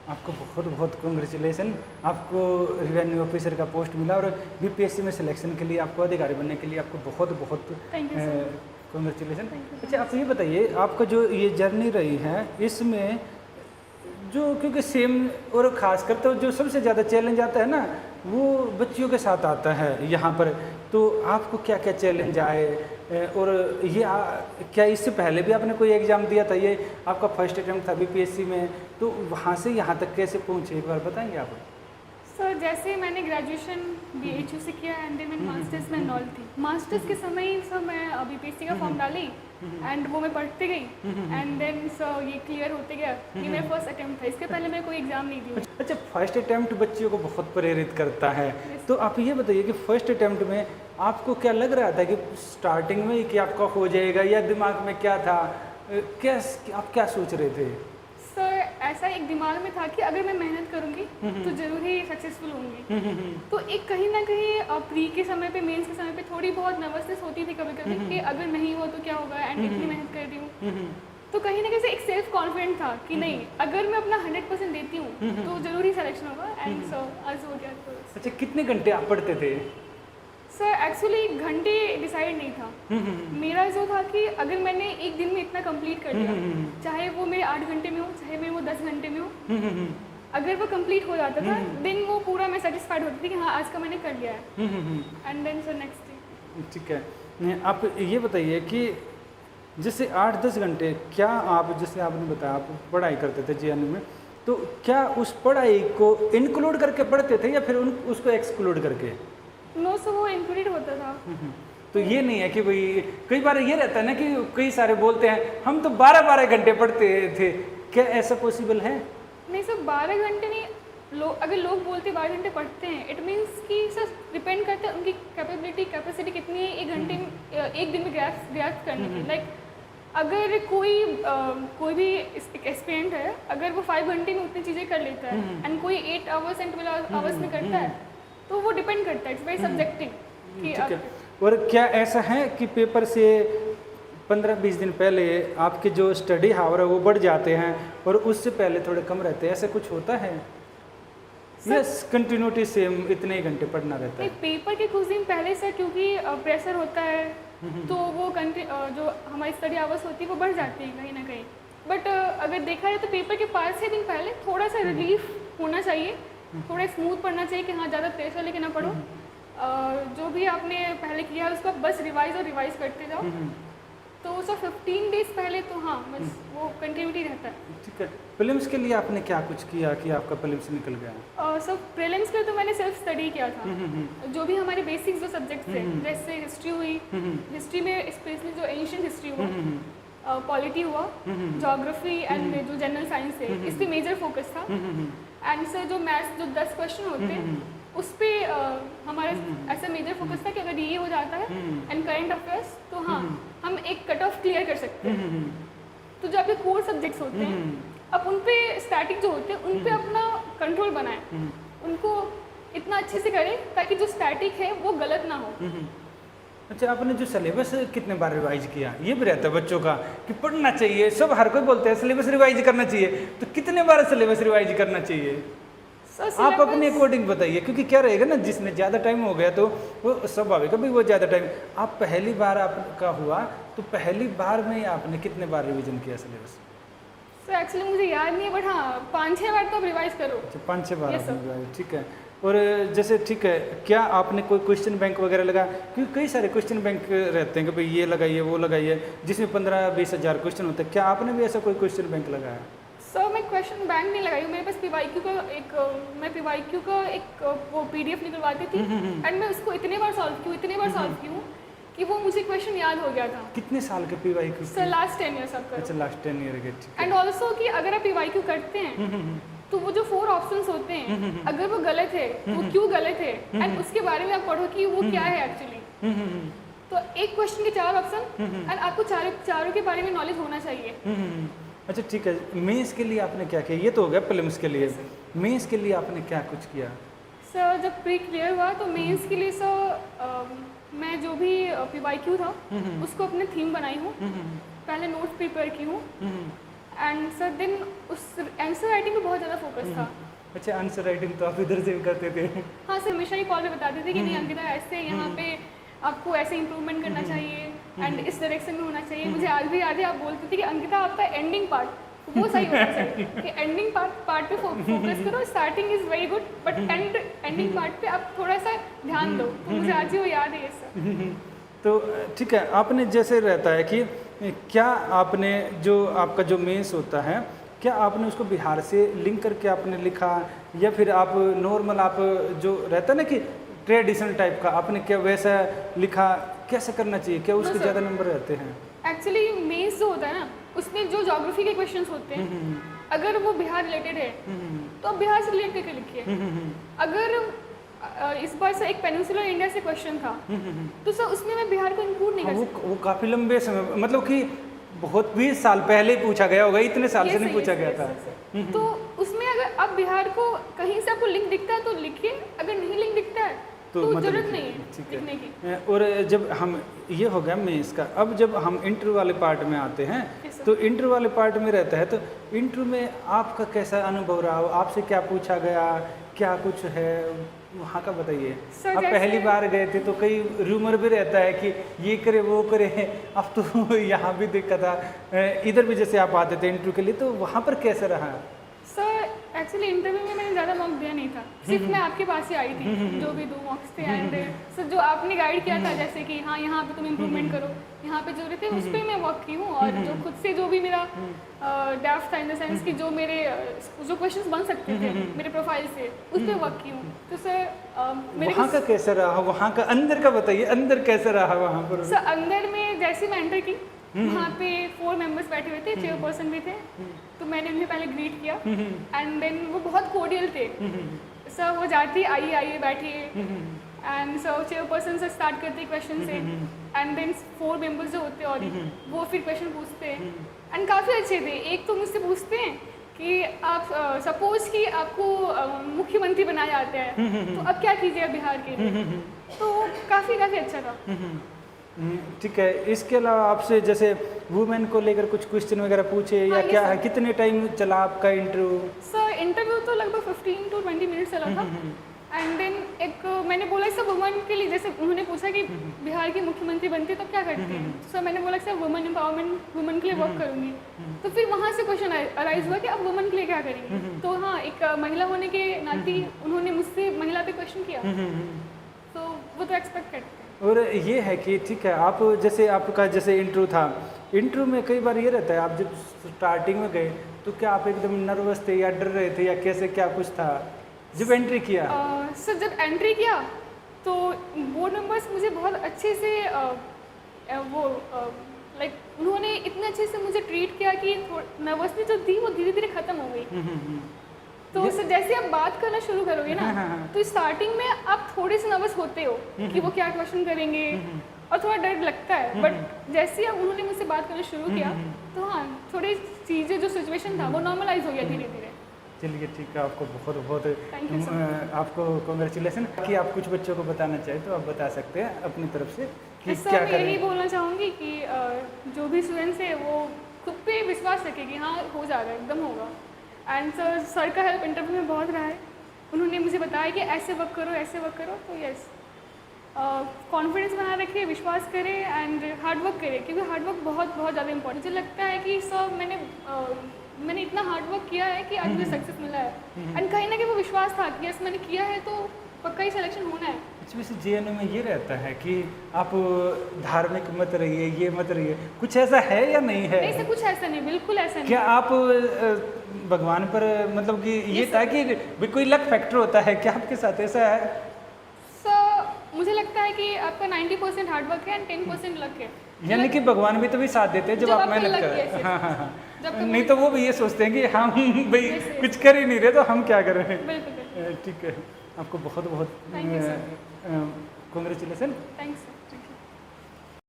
आपको बहुत बहुत कॉन्ग्रेचुलेसन। आपको रिवेन्यू ऑफिसर का पोस्ट मिला और बीपीएससी में सिलेक्शन के लिए, आपको अधिकारी बनने के लिए आपको बहुत बहुत thank you sir. Congratulation. Thank you. अच्छा, आप ये बताइए, आपका जो ये जर्नी रही है इसमें जो, क्योंकि सेम और ख़ासकर तो जो सबसे ज़्यादा चैलेंज आता है ना वो बच्चियों के साथ आता है यहाँ पर, तो आपको क्या क्या चैलेंज आए? और ये क्या इससे पहले भी आपने कोई एग्ज़ाम दिया था? ये आपका फर्स्ट अटेम्प्ट था बीपीएससी में, तो वहाँ से यहाँ तक कैसे पहुँचे, एक बार बताएंगे आप? सर जैसे मैंने ग्रेजुएशन बीएचयू से किया एंड देन मैंने मास्टर्स में इन्वॉल्व थी। मास्टर्स के समय ही सर मैं बीपीएससी का फॉर्म डाली एंड वो मैं पढ़ती गई एंड देन सर ये क्लियर होते गया। ये मेरा फर्स्ट अटेम्प्ट था, इसके पहले मैं कोई एग्ज़ाम नहीं दी। अच्छा, फर्स्ट अटेम्प्ट बच्चियों को बहुत प्रेरित करता है, तो आप ये बताइए कि फर्स्ट अटेम्प्ट में आपको क्या लग रहा था कि स्टार्टिंग में ही कि आपका हो जाएगा, या दिमाग में क्या था, आप क्या सोच रहे थे? सर ऐसा एक दिमाग में था कि अगर मैं मेहनत करूंगी तो जरूर ही सक्सेसफुल होंगी। तो एक कहीं ना कहीं प्री के समय पे, मेंस के समय पे थोड़ी बहुत नर्वसनेस होती थी कभी कभी कि अगर नहीं हुआ तो क्या होगा, एंड इतनी मेहनत कर रही हूँ। तो कहीं ना कहीं से एक सेल्फ कॉन्फिडेंट था कि नहीं, अगर मैं अपना 100% देती हूँ तो जरूर ही सिलेक्शन होगा, एंड सो आज हो गया। तो अच्छा, कितने घंटे आप पढ़ते थे? सर एक्चुअली घंटे डिसाइड नहीं था। मेरा जो था कि अगर मैंने एक दिन में इतना कंप्लीट कर लिया, चाहे वो मेरे 8 घंटे में हो, चाहे मेरे वो 10 घंटे में हो, अगर वो कंप्लीट हो जाता था देन वो पूरा मैं सेटिस्फाइड होती थी कि हाँ आज का मैंने कर लिया है। And then sir next day. ठीक है, आप ये बताइए कि जैसे 8-10 घंटे, क्या आप, जैसे आपने बताया आप पढ़ाई करते थे जीएनयू में, तो क्या उस पढ़ाई को इंक्लूड करके पढ़ते थे या फिर उसको एक्सक्लूड करके? नो सर, वो इंक्लूडेड होता था। तो ये नहीं है कि भाई, कई बार ये रहता है ना कि कई सारे बोलते हैं हम तो 12-12 घंटे पढ़ते थे, क्या ऐसा पॉसिबल है? नहीं सर, 12 घंटे नहीं। अगर लोग बोलते 12 घंटे पढ़ते हैं, इट मीन्स कि सर डिपेंड करता है उनकी कैपेसिटी कितनी है एक घंटे में, एक दिन में ग्रैस्प करने की। लाइक अगर कोई भी एक्सपीरियंट है, अगर वो 5 घंटे में उतनी चीज़ें कर लेता है एंड कोई 8 आवर्स एंड 12 आवर्स में करता है, तो वो डिपेंड करता है, इट्स वेरी सब्जेक्टिव। ठीक है। और क्या ऐसा है कि पेपर से 15-20 दिन पहले आपके जो स्टडी हावर है वो बढ़ जाते हैं और उससे पहले थोड़े कम रहते हैं, ऐसा कुछ होता है? यस, कंटिन्यूटी सेम इतने ही घंटे पढ़ना रहता है? पेपर के कुछ दिन पहले सर, क्योंकि प्रेशर होता है तो वो जो हमारी स्टडी आवर्स होती है वो बढ़ जाती है कहीं ना कहीं। बट अगर देखा जाए तो पेपर के 5-6 दिन पहले थोड़ा सा रिलीफ होना चाहिए, थोड़ा स्मूथ पढ़ना चाहिए कि हाँ ज़्यादा प्रेशर लेके ना पढ़ो। जो भी आपने पहले किया है उसको आप बस रिवाइज करते जाओ। तो सर 15 डेज पहले तो हाँ बस वो कंटिन्यूटी रहता है। ठीक है। प्रीलिम्स के लिए आपने क्या कुछ किया कि आपका प्रीलिम्स निकल गया? सर प्रीलिम्स के लिए तो मैंने सेल्फ स्टडी किया था। जो भी हमारे बेसिक्स जो सब्जेक्ट्स थे, जैसे हिस्ट्री हुई, हिस्ट्री में स्पेशली जो एंशिएंट हिस्ट्री हुआ, पॉलिटी हुआ, ज्योग्राफी एंड जो जनरल साइंस है, इस पर मेजर फोकस था। एंड सर जो मैथ्स जो 10 क्वेश्चन होते हैं उस पर हमारा ऐसा मेजर फोकस था कि अगर ये हो जाता है एंड करंट अफेयर्स तो हाँ हम एक कट ऑफ क्लियर कर सकते हैं। तो जो आपके कोर सब्जेक्ट्स होते हैं, अब उन पे स्टैटिक जो होते हैं उन पे अपना कंट्रोल बनाएं, उनको इतना अच्छे से करें ताकि जो स्टैटिक है वो गलत ना हो। अच्छा, आपने जो सिलेबस कितने बार रिवाइज किया? ये भी रहता है बच्चों का कि पढ़ना चाहिए, सब हर कोई बोलते हैं सिलेबस रिवाइज करना चाहिए, तो कितने बार सिलेबस रिवाइज करना चाहिए? आप अपने अकॉर्डिंग बताइए, क्योंकि क्या रहेगा ना, जिसने ज़्यादा टाइम हो गया तो वो स्वाभाविक है भाई, वो ज़्यादा टाइम। आप पहली बार आपका हुआ तो पहली बार में आपने कितने बार रिवीजन किया सिलेबस? सर एक्चुअली मुझे याद नहीं है, बट हाँ 5-6 बार तो आप रिवाइज करो। अच्छा, 5-6 बार आपने रिवाइज, ठीक है। और जैसे ठीक है, क्या आपने कोई क्वेश्चन बैंक वगैरह लगा? क्योंकि कई सारे क्वेश्चन बैंक रहते हैं कि भाई ये लगाइए वो लगाइए, जिसमें 15-20 हज़ार क्वेश्चन होते हैं। क्या आपने भी ऐसा कोई क्वेश्चन बैंक लगाया? सर मैं क्वेश्चन बैंक नहीं लगाई हूँ, मेरे पास पीवाईक्यू का एक वो पीडीएफ निकलवाती थी एंड मैं उसको इतने बार सॉल्व की हूँ कि वो मुझे क्वेश्चन याद हो गया था। कितने साल के पीवाईक्यू? सर लास्ट 10 ईयर्स आपका। अच्छा, लास्ट 10 ईयर के, ठीक है। एंड ऑल्सो कि अगर आप पीवाईक्यू करते हैं तो वो जो 4 ऑप्शंस होते हैं, अगर वो गलत है वो क्यों गलत है एंड उसके बारे में आप पढ़ो कि वो क्या है एक्चुअली। तो एक क्वेश्चन के 4 ऑप्शन एंड आपको चारों के बारे में नॉलेज होना चाहिए। अच्छा, ठीक है। मेंस के लिए आपने क्या किया? ये तो हो गया प्रीलिम्स के लिए, मेंस के लिए आपने क्या कुछ किया? सर जब प्री क्लियर हुआ तो मेंस के लिए सर मैं जो भी पीवाईक्यू था उसको अपने थीम बनाई हूँ, पहले नोट्स प्रिपेयर की हूँ एंड सर देन उस आंसर राइटिंग पे बहुत ज़्यादा फोकस था। अच्छा, आंसर राइटिंग तो आप इधर से भी करते थे? हाँ सर, हमेशा ही कॉल पे बताते थे कि नहीं अंकिता ऐसे यहाँ पे आपको ऐसे इम्प्रूवमेंट करना चाहिए एंड इस डायरेक्शन में होना चाहिए। मुझे आज भी याद है आप बोलते थे कि अंकिता आपका एंडिंग पार्ट वो सही होना चाहिए कि एंडिंग पार्ट पे फोकस करो, starting is very good but ending part पे आप थोड़ा सा ध्यान दो। तो मुझे आज ही वो याद है ये सर। तो ठीक है, आपने जैसे रहता है कि क्या आपने जो आपका जो मेंस होता है, क्या आपने उसको बिहार से लिंक करके आपने लिखा या फिर आप नॉर्मल आप जो रहता है ना कि ट्रेडिशनल टाइप का आपने क्या वैसा लिखा? कैसे करना चाहिए? क्या उसके ज़्यादा नंबर रहते हैं? एक्चुअली मेंस जो होता है ना उसमें जो ज्योग्राफी के क्वेश्चंस होते हैं अगर वो बिहार रिलेटेड है तो आप बिहार से रिलेट करके लिखिए। अगर इस बार से एक पेनिनसुलर इंडिया से क्वेश्चन था तो सर उसमें मैं बिहार को इंक्लूड नहीं कर सकती। वो काफ़ी लंबे समय, मतलब कि बहुत 20 साल पहले पूछा गया होगा, इतने साल से नहीं पूछा गया था। तो उसमें अगर आप बिहार को कहीं से आपको लिंक दिखता है तो लिखिए, अगर नहीं लिंक दिखता है तो जरूरत नहीं है लिखने की। और जब हम ये हो गया मेंस का, अब जब हम इंटरव्यू वाले पार्ट में आते हैं तो इंटरव्यू वाले पार्ट में रहता है तो इंटरव्यू में आपका कैसा अनुभव रहा? आपसे क्या पूछा गया, क्या कुछ है वहाँ का बताइए। आप पहली बार गए थे तो कई रूमर भी रहता है कि ये करे वो करे, अब तो यहाँ भी दिक्कत था, इधर भी जैसे आप आते थे इंटरव्यू के लिए, तो वहाँ पर कैसा रहा? सर एक्चुअली इंटरव्यू में मैंने ज़्यादा मॉक दिया नहीं था, सिर्फ मैं आपके पास ही आई थी जो भी 2 मॉक्स थे एंड सर जो आपने गाइड किया था जैसे कि हाँ यहाँ पे तुम इम्प्रूवमेंट करो, यहाँ पे जो रहते उस पर मैं वर्क की हूँ और जो खुद से जो भी मेरा डेप्थ था इन द सेंस कि जो मेरे जो क्वेश्चंस बन सकते थे मेरे प्रोफाइल से उस पर वर्क की हूँ। तो सर मेरे वहाँ का कैसा रहा? वहाँ का अंदर का बताइए, अंदर कैसा रहा वहाँ पर? सर अंदर में जैसे मैं एंटर की वहाँ पे 4 मेंबर्स बैठे हुए थे, चेयरपर्सन भी थे, तो मैंने उन्हें पहले ग्रीट किया एंड देन वो बहुत कोडियल थे। सर वो जाती आइए आइए बैठिए एंड सर चेयरपर्सन से स्टार्ट करते क्वेश्चन से एंड देन 4 मेंबर्स जो होते और वो फिर क्वेश्चन पूछते हैं एंड काफ़ी अच्छे थे। एक तो मुझसे पूछते हैं कि आप सपोज कि आपको मुख्यमंत्री बनाया जाता है तो अब क्या कीजिएगा बिहार के लिए, तो काफ़ी अच्छा था। ठीक है, इसके अलावा आपसे जैसे वुमेन को लेकर कुछ क्वेश्चन वगैरह पूछे या क्या है? कितने टाइम चला आपका इंटरव्यू? सर इंटरव्यू तो लगभग 15 to 20 मिनट चला था एंड देन एक मैंने बोला सर वुमेन के लिए, जैसे उन्होंने पूछा कि बिहार की मुख्यमंत्री बनती तो क्या करते हैं, तो सर मैंने बोला सर वुमेन एम्पावरमेंट वुमेन के लिए वर्क करूँगी। तो फिर वहाँ से क्वेश्चन अराइज हुआ कि अब वुमेन के लिए क्या करेंगे, तो हाँ एक महिला होने के नाते उन्होंने मुझसे महिला पे क्वेश्चन किया, तो वो तो एक्सपेक्ट करते हैं। और ये है कि ठीक है, आप जैसे आपका जैसे इंटरव्यू था, इंटरव्यू में कई बार ये रहता है आप जब स्टार्टिंग में गए तो क्या आप एकदम नर्वस थे या डर रहे थे या कैसे, क्या कुछ था जब एंट्री किया? सर जब एंट्री किया तो बोर्ड मेंबर्स मुझे बहुत अच्छे से उन्होंने इतने अच्छे से मुझे ट्रीट किया कि नर्वसनेस जो थी वो धीरे धीरे खत्म हो गई। तो सर जैसे आप बात करना शुरू करोगे ना तो स्टार्टिंग में आप थोड़े से नर्वस होते हो कि वो क्या क्वेश्चन करेंगे और थोड़ा डर लगता है, बट जैसे अब उन्होंने मुझसे बात करना शुरू किया तो हाँ थोड़ी चीज़ें जो सिचुएशन था वो नॉर्मलाइज हो गया धीरे धीरे। चलिए ठीक है, आपको बहुत बहुत आपको कॉन्ग्रेचुलेसन। कि आप कुछ बच्चों को बताना चाहें तो आप बता सकते हैं अपनी तरफ से कि क्या मैं यही बोलना चाहूँगी कि जो भी स्टूडेंट्स है वो खुद पे विश्वास रखे कि हाँ हो जाएगा, एकदम होगा। एंड सर का हेल्प इंटरव्यू में बहुत रहा है, उन्होंने मुझे बताया कि ऐसे वर्क करो, तो यस कॉन्फिडेंस बना रखे, विश्वास करें एंड हार्ड वर्क करें, क्योंकि हार्ड वर्क बहुत बहुत ज़्यादा इंपॉर्टेंट। मुझे लगता है कि सर मैंने इतना हार्ड वर्क किया है कि आज मुझे सक्सेस मिला है एंड कहीं ना कहीं वो विश्वास था कि यस मैंने किया है तो पक्का ही सिलेक्शन होना है। वैसे JNU में ये रहता है कि आप धार्मिक मत रहिए, ये मत रहिए, कुछ ऐसा है या नहीं है? नहीं सर कुछ ऐसा नहीं, बिल्कुल ऐसा नहीं। क्या आप भगवान पर मतलब कि ये था कि कोई लक फैक्टर होता है, क्या आपके साथ ऐसा है? सर मुझे लगता है कि आपका 90% हार्ड वर्क है एंड 10% लक है। यानी कि भगवान भी तभी साथ देते हैं जब आप मेहनत करें। हाँ, नहीं तो वो भी ये सोचते हैं कि हम भाई कुछ कर ही नहीं रहे तो हम क्या करें। बिल्कुल ठीक है, आपको बहुत बहुत thank you sir. Congratulation. Thanks.